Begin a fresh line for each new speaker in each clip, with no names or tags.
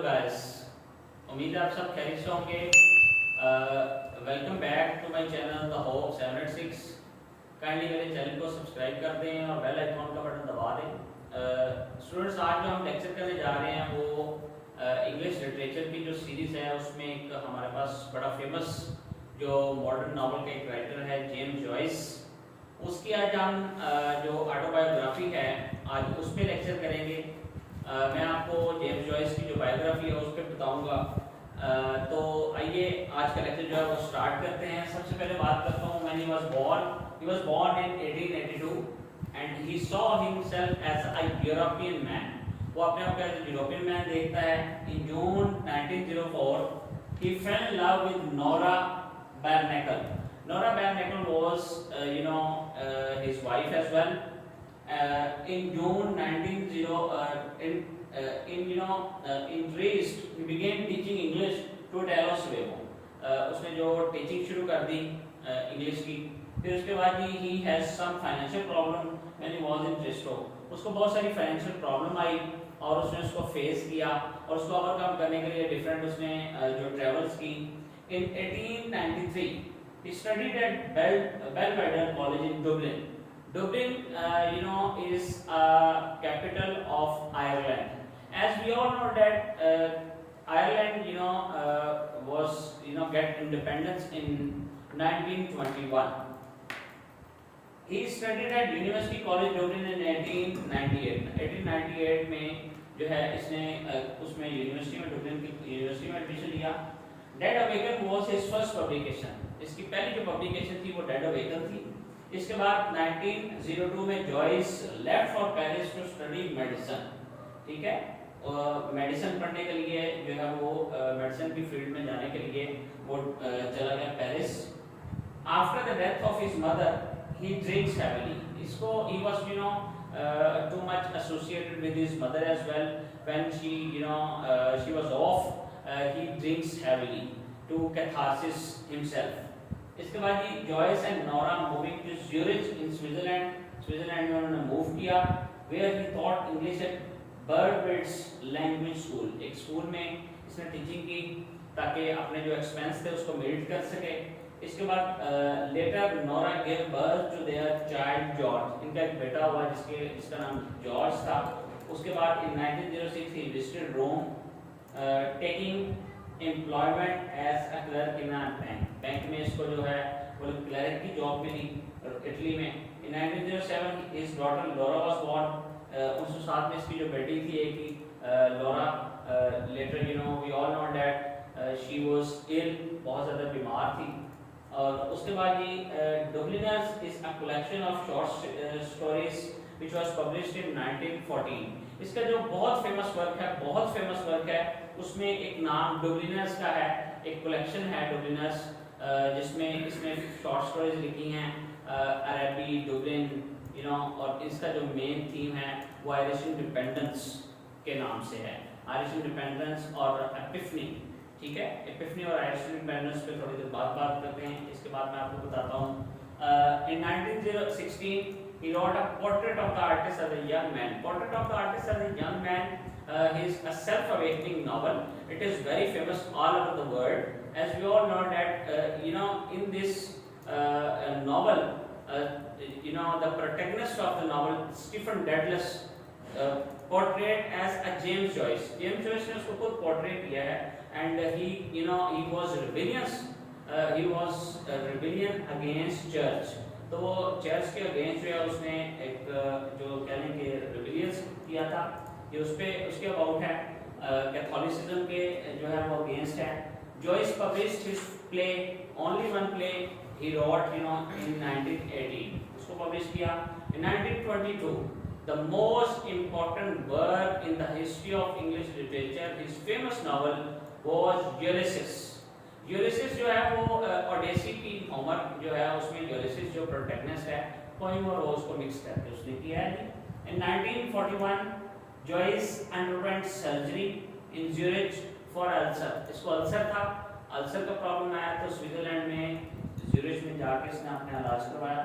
Guys, उम्मीद है आप सब खैरियत से होंगे। Welcome back to my channel the hope 786। Kindly मेरे चैनल को सब्सक्राइब कर दें और बेल आइकॉन का बटन दबा दें। स्टूडेंट्स, आज जो हम लेक्चर करने जा रहे हैं वो इंग्लिश लिटरेचर की जो सीरीज़ है उसमें एक हमारे पास बड़ा फेमस जो मॉडर्न नावल का एक राइटर है जेम्स जॉयस, उसकी आज हम जो ऑटोबायोग्राफी है आज उस पर लेक्चर करेंगे। मैं आपको जेम्स जॉयस की जो बायोग्राफी है उस पर बताऊंगा। तो आइए आज का लेक्चर जो है वो स्टार्ट करते हैं। सबसे पहले बात करता हूँ when he was born in 1882 and he saw himself as a European man. वो अपने आप को एज अ यूरोपियन मैन देखता है। इन जून 1904 he fell in love with Nora Barnacle. Nora Barnacle was his wife as well. In June 1900 in Trieste he began teaching English to Taylor Swift. उसने जो teaching शुरू कर दी इंग्लिश की। फिर उसके बाद ही has some financial problem when he was in Trieste. उसको बहुत सारी फाइनेंशियल प्रॉब्लम आई और उसने उसको फेस किया और उसको ओवरकम करने के लिए डिफरेंट उसने जो ट्रेवल्स की। इन 1893 he studied at Belvedere College in Dublin. Dublin, is capital of Ireland. As we all know that Ireland, was get independence in 1921. He studied at University College Dublin in 1898. 1898 में जो है इसने उसमें university में Dublin की university में admission लिया। Dead awaken was his first publication. इसकी पहली जो पब्लिकेशन थी वो डेड अवेकन थी। इसके बाद 1902 में Joyce left for Paris to study medicine. ठीक है, मेडिसिन पढ़ने के लिए जो है वो मेडिसिन की फील्ड में जाने के लिए वो चला गया Paris. After the death of his mother he drinks heavily. इसको he was too much associated with his mother as well. When she she was off, he drinks heavily to catharsis himself. इसके बाद ही Joyce and Nora moving to Zurich in Switzerland में उन्होंने move किया, where he taught English at Burbridge Language School. एक school में इसने teaching की ताकि अपने जो एक्सपेंस थे उसको मीट कर सके। इसके बाद later Nora give birth to their child George. इनका एक बेटा हुआ जिसका नाम जॉर्ज था। उसके बाद in 1906 he visited Rome taking employment as a clerk in a bank. Bank में इसको जो है वो क्लर्क की जॉब मिली इटली में। In 1907 his daughter Laura was born. 1907 में इसकी जो बेटी थी एक ही Laura. Later we all know that she was ill, बहुत ज़्यादा बीमार थी। और उसके बाद ही Dubliners is a collection of short stories which was published in 1914। इसका जो बहुत फेमस वर्क है उसमें एक नाम डुब्लिनर्स का है। एक कलेक्शन है डुब्लिनर्स जिसमें इसने शॉर्ट स्टोरीज लिखी हैं अरबी डुब्लिन और इसका जो मेन थीम है वो आयरिश इंडिपेंडेंस के नाम से है। आयरिश इंडिपेंडेंस और एपिफनी। ठीक है, एपिफनी और आयरिश इंडिपेंडेंस पे थोड़ी देर बाद बात करते हैं। इसके बाद मैं आपको बताता हूँ इन 1916 he wrote a portrait of the artist as a young man. Portrait of the artist as a young man is a self-awakening novel. It is very famous all over the world. As we all know that in this novel the protagonist of the novel Stephen Dedalus portrayed as a James Joyce. James Joyce ने उसको खुद portray किया है and he was rebellious. He was a rebellion against church. तो वो church के against जो है उसने एक जो कह लें कि रिबेलियस किया था। ये उसके अबाउट है कैथोलिसिज्म के जो है वो अगेंस्ट है। Joyce published his play only one play he wrote in 1918। उसको पब्लिश किया। In 1922 the most important work in the history of English literature his famous novel was Ulysses. Ulysses जो है वो ओडेसी की होमर जो है उसमें यूलिसिस जो प्रोटैगनिस्ट है पोएम और रोज को मिक्स करके उसने किया है। In 1941 Joyce underwent surgery in Zurich for ulcer. इसको अल्सर था, अल्सर का प्रॉब्लम आया तो स्विट्जरलैंड में ज्यूरिच में जाके इसने अपना इलाज करवाया।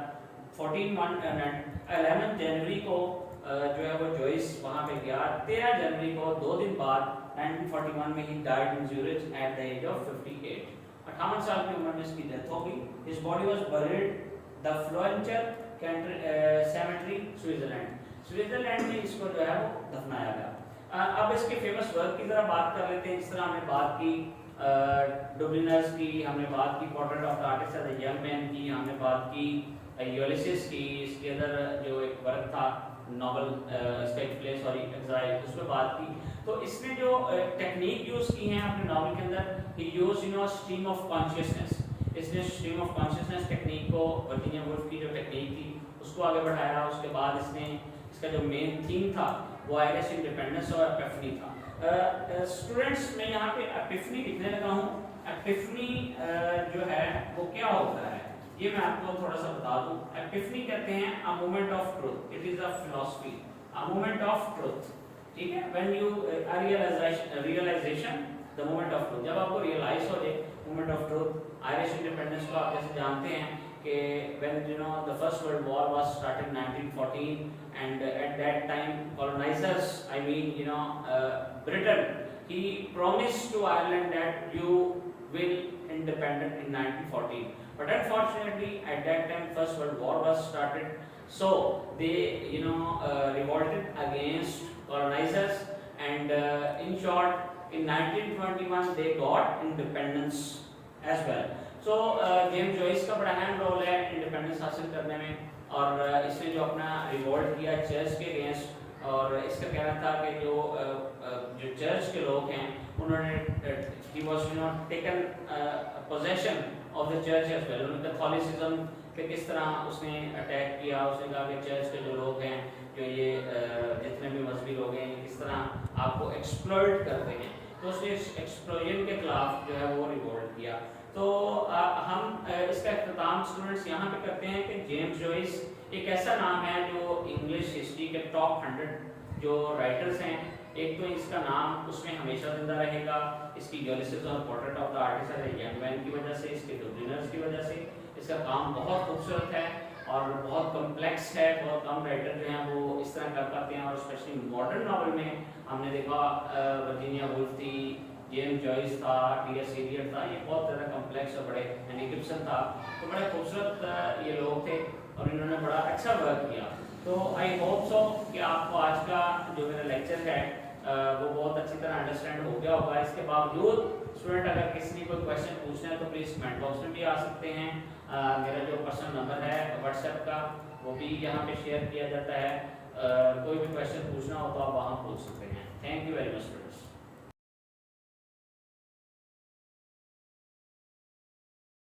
11 जनवरी को जो है वो जॉयस वहाँ पे गया। 13 जनवरी को 2 दिन बाद 1941 में he died in Zurich at the age of 58। 58 साल की उम्र में इसकी डेथ हो गई। His body was buried the Fluntern cemetery Switzerland में इसको जो है वो दफनाया गया। अब इसके फेमस वर्क की जरा बात कर लेते हैं। जिस तरह हमने बात की डुब्लिनर्स की, हमने बात की portrait of the artist as a young man की, हमने बात की यूलिसिस की, इसके अंदर जो एक वर्क था novel stage play sorry exile, उसमें बात की। तो इसने जो टेक्निक यूज की है अपने नॉवल के अंदर, ही यूज स्ट्रीम ऑफ कॉन्शियसनेस। इसने स्ट्रीम ऑफ कॉन्शियसनेस टेक्निक को, वर्जीनिया वुल्फ की जो टेक्निक थी उसको आगे बढ़ाया। उसके बाद इसने इसका जो मेन थीम था वो आयरिश इंडिपेंडेंस और एपिफनी था। स्टूडेंट्स मैं यहाँ पे एपिफनी लिखने लगा हूँ। एपिफनी जो है वो क्या होता है ये मैं आपको थोड़ा सा बता दूं। एपिफनी कहते हैं a moment of truth, it is a philosophy, a moment of truth, ठीक है। When you realisation the moment of truth, जब आपको रियलाइज हो जाए moment of truth. Irish independence को आप जैसे जानते हैं कि when you know the first world war was started 1914 and at that time colonisers I mean Britain he promised to Ireland that you will independent in 1914, but unfortunately at that time first world war was started, so they revolted against colonizers and in short in 1921 they got independence as well. So James Joyce का बड़ा अहम role है independence हासिल करने में, और इसने जो अपना रिवोल्ट किया चर्च के अगेंस्ट, और इसका कहना था कि जो चर्च के लोग हैं उन्होंने he was taken possession of the church as well। उन्होंने कैथोलिसिज्म पे किस तरह उसने अटैक किया। उसने कहा कि चर्च के जो लोग हैं, जो ये जितने भी मजहबी लोग हैं, किस तरह आपको एक्सप्लॉइट करते हैं। तो उसने एक्सप्लोजन के खिलाफ जो है वो रिवोल्ट किया। तो हम इसका इख्तिताम स्टूडेंट्स यहाँ पे करते हैं कि जेम्स जॉइस एक ऐसा नाम है जो इंग्लिश हिस्ट्री के टॉप 100 जो राइटर्स हैं, एक तो इसका नाम उसमें हमेशा जिंदा रहेगा, इसकी यूलिसिस और portrait of the artist as a young man की वजह से, इसके डुब्लिनर्स की वजह से। इसका काम बहुत खूबसूरत है और बहुत कॉम्प्लेक्स है। बहुत कम राइटर जो हैं वो इस तरह कर पाते हैं, और स्पेशली मॉडर्न नॉवल में हमने देखा वर्जीनिया वुल्फ थी, जेम्स जॉइस था, टी.एस. एलियट था, ये बहुत ज़्यादा कॉम्प्लेक्स और बड़े, एनी गिब्सन था, तो बड़े खूबसूरत ये लोग थे और इन्होंने बड़ा अच्छा वर्क किया। तो आई होप सो कि आपको आज का जो मेरा लेक्चर है वो बहुत अच्छी तरह अंडरस्टैंड हो गया होगा। इसके बावजूद स्टूडेंट अगर किसी ने कोई क्वेश्चन पूछना है तो प्लीज़ कमेंट बॉक्स में भी आ सकते हैं। मेरा जो पर्सनल नंबर है व्हाट्सएप का वो भी यहाँ पे शेयर किया जाता है। कोई भी क्वेश्चन पूछना हो तो आप वहाँ पूछ सकते हैं। Thank you very much students.